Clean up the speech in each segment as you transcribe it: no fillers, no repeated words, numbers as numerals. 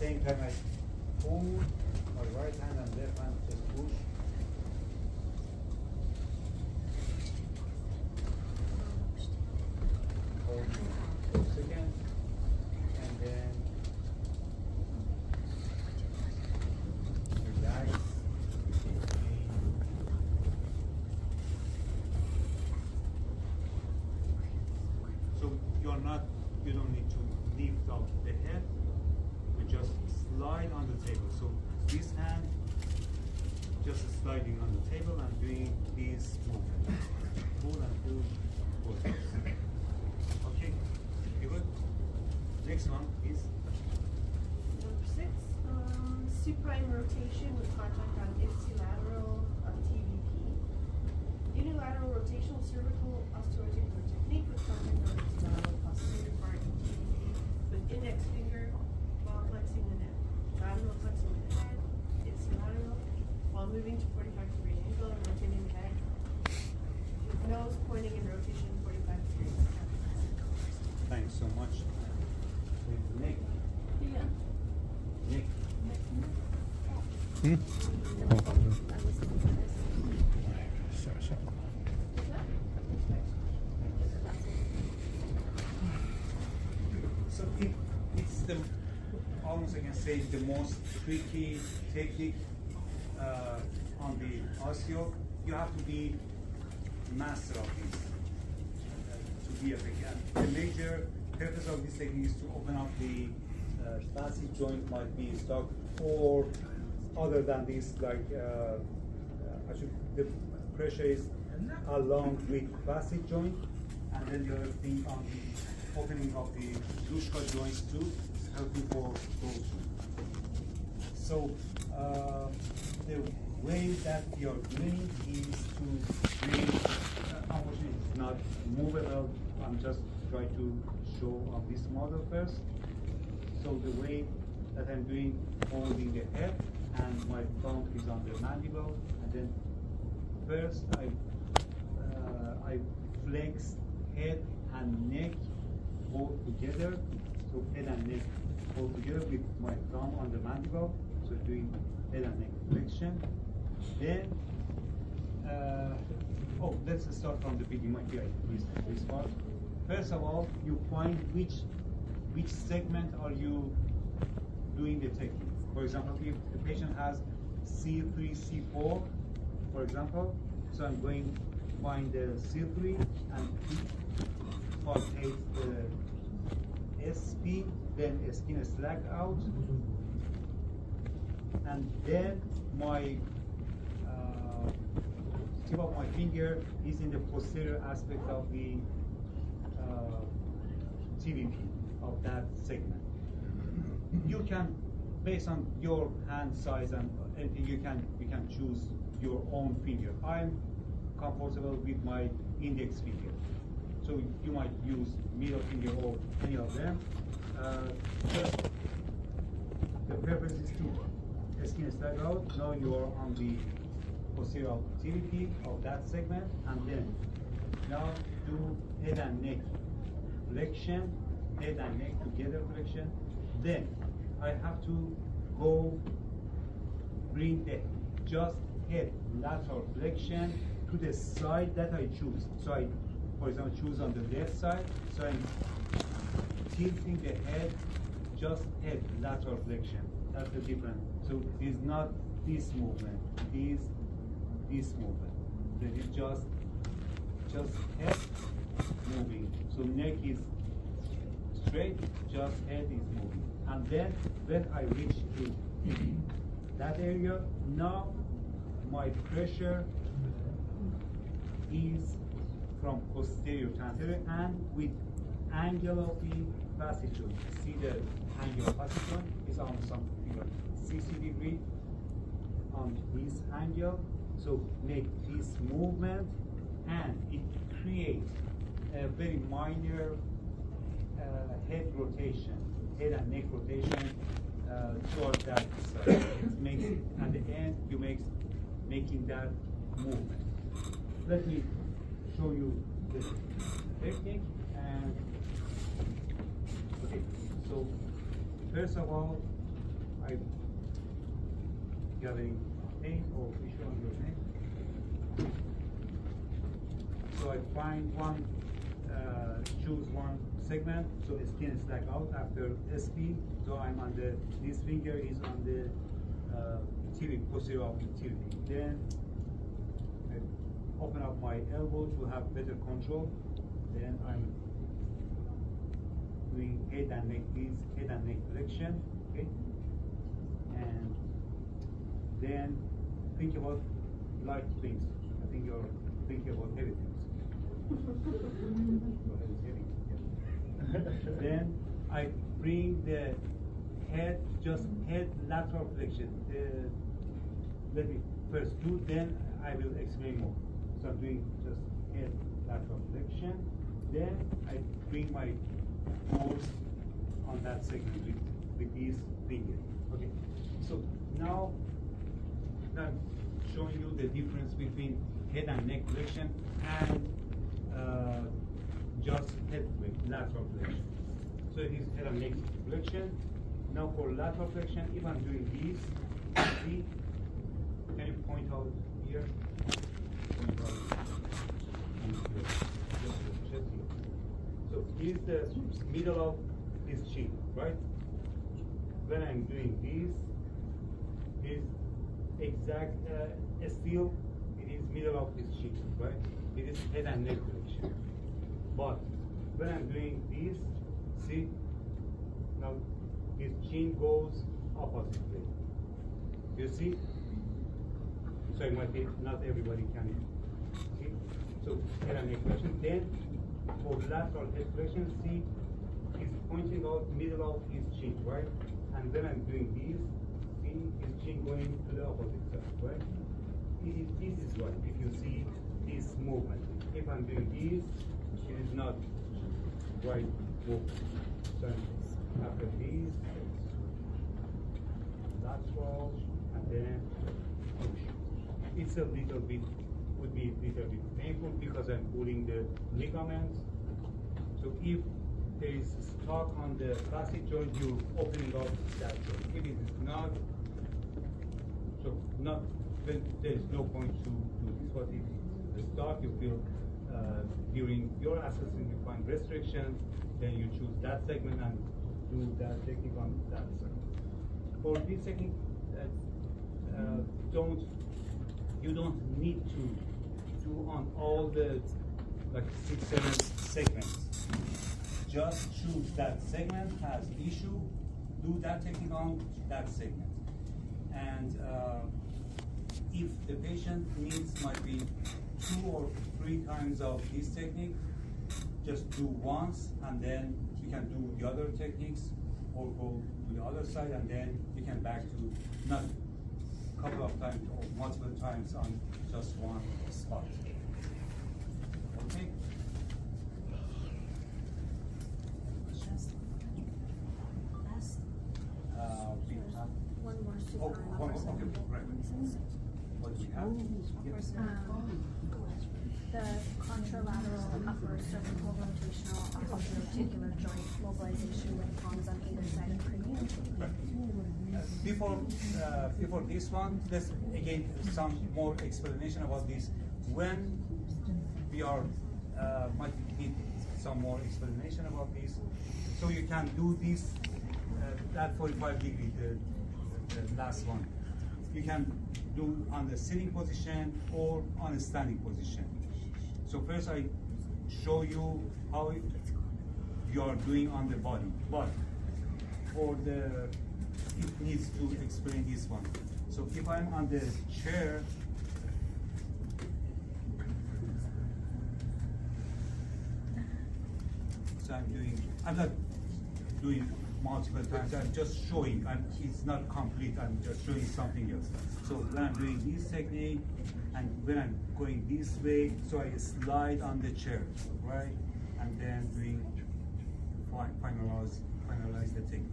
same time I pull my right hand and left hand, just push. Hold for a second, and then relax. So you don't need to lift up the head. You just slide on the table. So this hand just sliding on the table and doing this movement. Pull and pull both hands. Okay, you good? Next one is Number 6, supine rotation with contact on ipsilateral TVP. Unilateral rotational cervical osteopathic technique with contact on ipsilateral posterior part TVP with index finger while flexing the neck. Lateral flexing the head, ipsilateral, while moving to 45-degree angle and rotating the head. With nose pointing in rotation 45 degrees. thanks so much. With neck. Yeah. Neck. So it's the almost I can say the most tricky technique on the osteo. You have to be master of this to be effective. The major purpose of this technique is to open up the facet joint might be stuck, or other than this, like actually the pressure is along with facet joint, and then the other thing on the opening of the dushka joints too is helping for those two. So the way that we are doing is to bring, unfortunately it's not movable, I'm just trying to show on this model first. So the way that I'm doing, holding the head and my thumb is on the mandible, and then first I flex head and neck both together. So head and neck both together with my thumb on the mandible. So doing head and neck flexion. Then, let's start from the beginning. Might be this part. First of all, you find which segment are you doing the technique. For example, if the patient has C3, C4, for example, so I'm going to find the C3 and palpate the SP, then skin slack out, and then my tip of my finger is in the posterior aspect of the TVP of that segment. You can, based on your hand size and anything, you can choose your own finger. I'm comfortable with my index finger, so you might use middle finger or any of them. Just the purpose is to skin slack out. Now you are on the posterior TVP of that segment, and then now do head and neck flexion, head and neck together flexion. Then I have to go bring the just head lateral flexion to the side that I choose. So I, for example, choose on the left side. So I'm tilting the head, just head lateral flexion. That's the difference. So it's not this movement, it is this movement. That is just head moving. So neck is straight, just head is moving. And then when I reach to that area, now my pressure is from posterior to anterior and with angle of the facet joint. See the angle of facet joint is on something like 60 degrees on this angle. So make this movement, and it creates a very minor head rotation, head and neck rotation toward that side. It makes, at the end, you making that movement. Let me show you the technique. And okay, so first of all, I you have any pain or issue on your neck? So I find one, choose one segment, so skin is like out after SP. So I'm on the, this finger is on the TV, posterior of the TV. Then I open up my elbow to have better control. Then I'm doing head and neck, this head and neck flexion, okay? And then think about light things. I think you're thinking about heavy things. Then I bring the head, just head lateral flexion. Let me first do, then I will explain more. So I'm doing just head lateral flexion. Then I bring my force on that segment with these fingers. Okay. So now I'm showing you the difference between head and neck flexion and just head lateral flexion. So it is head and neck flexion. Now for lateral flexion, if I'm doing this, see, can you point out here? Point out here. So here's the middle of his chin, right? When I'm doing this, is exact still it is middle of his chin, right? It is head and neck flexion. But when I'm doing this, see, now his chin goes opposite way. You see? So it might be not everybody can see. So head and neck flexion. Then for lateral head flexion, see, he's pointing out middle of his chin, right? And when I'm doing this, see his chin going to the opposite side, right? This is right, if you see this movement. If I'm doing this, it is not right movement. So after this, lateral, and then push. It's a little bit, would be a little bit painful because I'm pulling the ligaments. So if there is stock on the facet joint, you're opening up that joint. If it is not, so not, then there is no point to do this. But if the stock you feel during your assessment you find restriction, then you choose that segment and do that technique on that segment. For this technique, you don't need to do on all the like 6-7 segments. Just choose that segment has issue, do that technique on that segment. And if the patient needs might be 2 or 3 times of this technique, just do once and then you can do the other techniques or go to the other side and then you can back to not a couple of times or multiple times on just one spot. Okay? One more super. Oh, one more, okay, right. What do we have? Yes. The contralateral upper cervical rotational osteoarticular joint mobilization with palms on either side of cranium. Before this one, let's again some more explanation about this. When we are might need some more explanation about this, so you can do this at 45 degrees, the last one. You can do on the sitting position or on a standing position. So first I show you how you are doing on the body, but for the, it needs to explain this one. So if I'm on the chair, so I'm not doing multiple times, I'm just showing, it's not complete, I'm just showing something else. So when I'm doing this technique, and when I'm going this way, so I slide on the chair, right? And then doing, finalize the technique.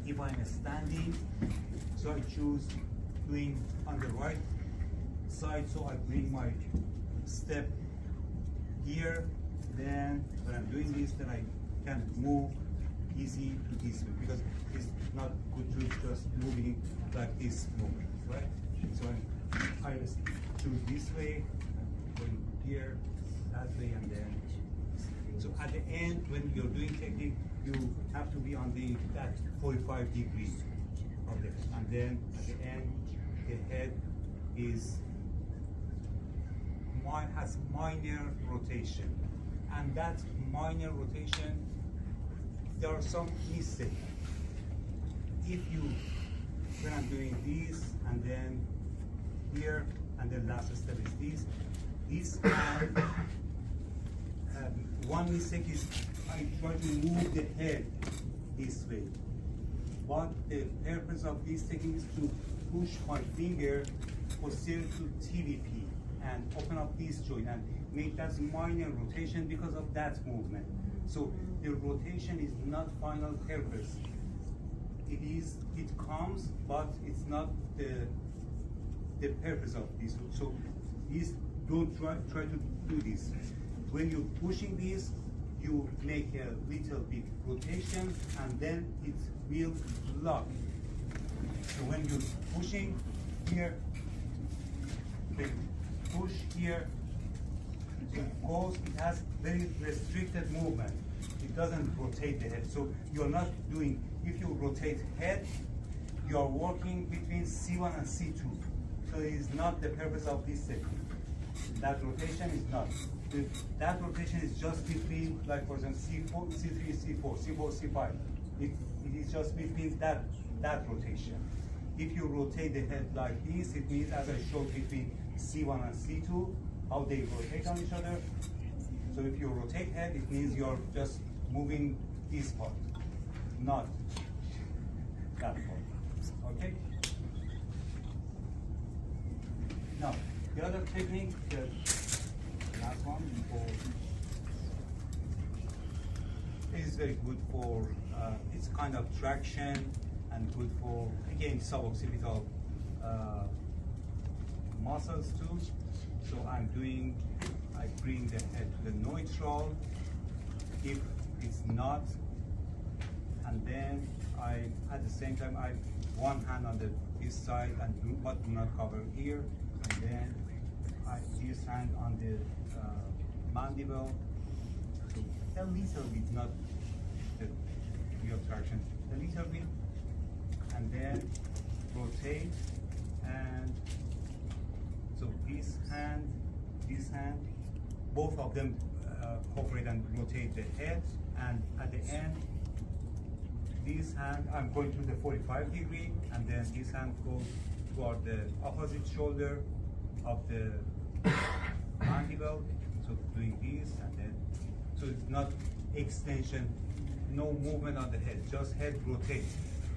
If I'm standing, so I choose doing on the right side, so I bring my step here, then when I'm doing this, then I can move easy to this way, because it's not good to just moving like this movement, right? So I just choose this way, going here, that way, and then. So at the end, when you're doing technique, you have to be on that 45 degrees of it, and then at the end, the head has minor rotation, and that minor rotation, there are some mistakes. When I'm doing this, and then here, and the last step is this hand, one mistake is I try to move the head this way. But the purpose of this technique is to push my finger posterior to TVP and open up this joint and make that minor rotation because of that movement. So the rotation is not final purpose. It comes, but it's not the purpose of this. So don't try to do this. When you're pushing this, you make a little bit rotation, and then it will lock. So when you're pushing here, then push here, because it has very restricted movement. It doesn't rotate the head. So you're not doing, if you rotate head, you're working between C1 and C2. So it is not the purpose of this technique. That rotation is not. That rotation is just between, like for example, C4, C3, C4, C4, C5. It is just between that rotation. If you rotate the head like this, it means, as I showed, between C1 and C2, how they rotate on each other. So if you rotate head, it means you're just moving this part, not that part. Okay? Now, the other technique, the last one, is very good for, it's kind of traction and good for, again, suboccipital muscles too. So I bring the head to the neutral. If it's not, and then at the same time, I one hand on this side and do not cover here, and then this hand on the mandible. So a little bit, not the real traction, a little bit, and then rotate, and so this hand, both of them cooperate and rotate the head, and at the end, this hand, I'm going to the 45 degree, and then this hand goes toward the opposite shoulder of the mandible, so doing this, and then, so it's not extension, no movement on the head, just head rotates.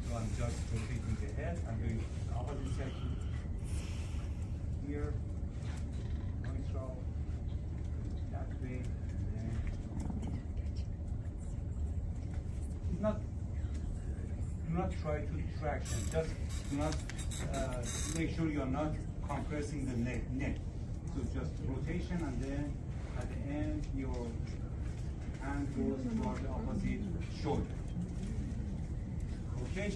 So I'm just rotating the head, I'm doing the opposite section here, neutral, that way, and then, it's not, do not try to traction, just do not, make sure you're not compressing the neck. So just rotation, and then at the end, your hand goes toward the opposite shoulder. Okay?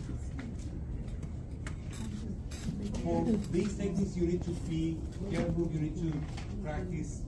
For these techniques, you need to be careful, you need to practice